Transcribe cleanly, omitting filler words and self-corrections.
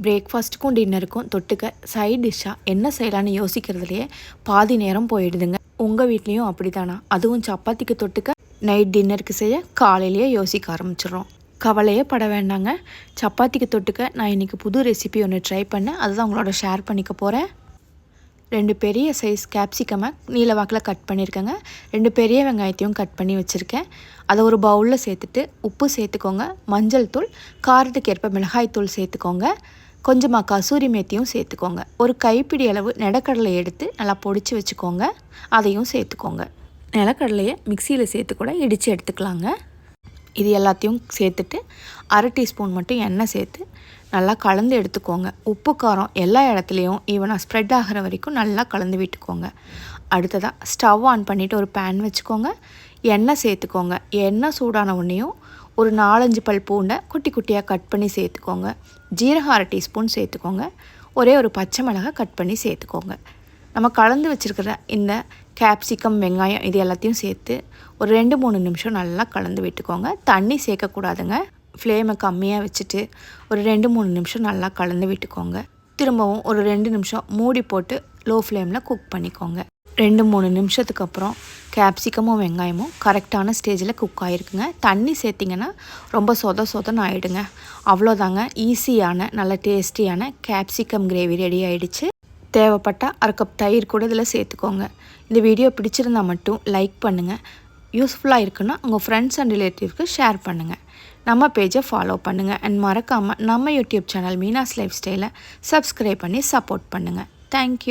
பிரேக்ஃபாஸ்ட்டுக்கும் டின்னருக்கும் தொட்டுக்க சைட் டிஷ்ஷாக என்ன செய்யலான்னு யோசிக்கிறதுலையே பாதி நேரம் போயிடுதுங்க. உங்கள் வீட்லேயும் அப்படி தானா? அதுவும் சப்பாத்திக்கு தொட்டுக்க நைட் டின்னருக்கு செய்ய காலையிலேயே யோசிக்க ஆரம்பிச்சிடுறோம். கவலையே பட வேண்டாங்க. சப்பாத்திக்கு தொட்டுக்க நான் இன்றைக்கி புது ரெசிபி ஒன்று ட்ரை பண்ணேன். அதுதான் உங்களோட ஷேர் பண்ணிக்க போகிறேன். 2 பெரிய சைஸ் கேப்சிகமை நீல வாக்கில் கட் பண்ணியிருக்கேங்க. 2 பெரிய வெங்காயத்தையும் கட் பண்ணி வச்சுருக்கேன். அதை ஒரு பவுலில் சேர்த்துட்டு உப்பு சேர்த்துக்கோங்க, மஞ்சள் தூள், காரத்துக்கு ஏற்ப மிளகாய் தூள் சேர்த்துக்கோங்க, கொஞ்சமாக கசூரி மேத்தியும் சேர்த்துக்கோங்க. ஒரு கைப்பிடி அளவு நிலக்கடலை எடுத்து நல்லா பொடிச்சு வச்சுக்கோங்க, அதையும் சேர்த்துக்கோங்க. நிலக்கடலையை மிக்சியில் சேர்த்து கூட இடித்து எடுத்துக்கலாங்க. இது எல்லாத்தையும் சேர்த்துட்டு 1/2 டீஸ்பூன் மட்டும் எண்ணெய் சேர்த்து நல்லா கலந்து எடுத்துக்கோங்க. உப்பு காரம் எல்லா இடத்துலையும் ஈவனாக ஸ்ப்ரெட் ஆகிற வரைக்கும் நல்லா கலந்து விட்டுக்கோங்க. அடுத்ததாக ஸ்டவ் ஆன் பண்ணிவிட்டு ஒரு பேன் வச்சுக்கோங்க, எண்ணெய் சேர்த்துக்கோங்க. எண்ணெய் சூடான உடனேயும் ஒரு 4-5 பல் பூண்டை குட்டி குட்டியாக கட் பண்ணி சேர்த்துக்கோங்க. ஜீரகம் 1/2 டீஸ்பூன் சேர்த்துக்கோங்க. ஒரே ஒரு பச்சை மிளகாய் கட் பண்ணி சேர்த்துக்கோங்க. நம்ம கலந்து வச்சுருக்கிற இந்த கேப்சிகம், வெங்காயம் இது எல்லாத்தையும் சேர்த்து ஒரு 2-3 நிமிஷம் நல்லா கலந்து விட்டுக்கோங்க. தண்ணி சேர்க்கக்கூடாதுங்க. ஃப்ளேமை கம்மியாக வச்சுட்டு ஒரு 2-3 நிமிஷம் நல்லா கலந்து விட்டுக்கோங்க. திரும்பவும் ஒரு 2 நிமிஷம் மூடி போட்டு லோ ஃப்ளேமில் குக் பண்ணிக்கோங்க. 2-3 நிமிஷத்துக்கு அப்புறம் கேப்சிகமும் வெங்காயமும் கரெக்டான ஸ்டேஜில் குக் ஆகிருக்குங்க. தண்ணி சேர்த்திங்கன்னா ரொம்ப சொதன்னு ஆகிடுங்க. அவ்வளோதாங்க, ஈஸியான நல்ல டேஸ்டியான கேப்சிகம் கிரேவி ரெடி ஆகிடுச்சு. தேவைப்பட்டால் 1/2 கப் தயிர் கூட இதில் சேர்த்துக்கோங்க. இந்த வீடியோ பிடிச்சிருந்தால் மட்டும் லைக் பண்ணுங்கள். யூஸ்ஃபுல்லாக இருக்குன்னா உங்கள் ஃப்ரெண்ட்ஸ் அண்ட் ரிலேட்டிவ்க்கு ஷேர் பண்ணுங்கள். நம்ம பேஜை ஃபாலோ பண்ணுங்கள். அண்ட் மறக்காமல் நம்ம யூடியூப் சேனல் மீனாஸ் லைஃப் ஸ்டைலை சப்ஸ்கிரைப் பண்ணி சப்போர்ட் பண்ணுங்கள். தேங்க்யூ.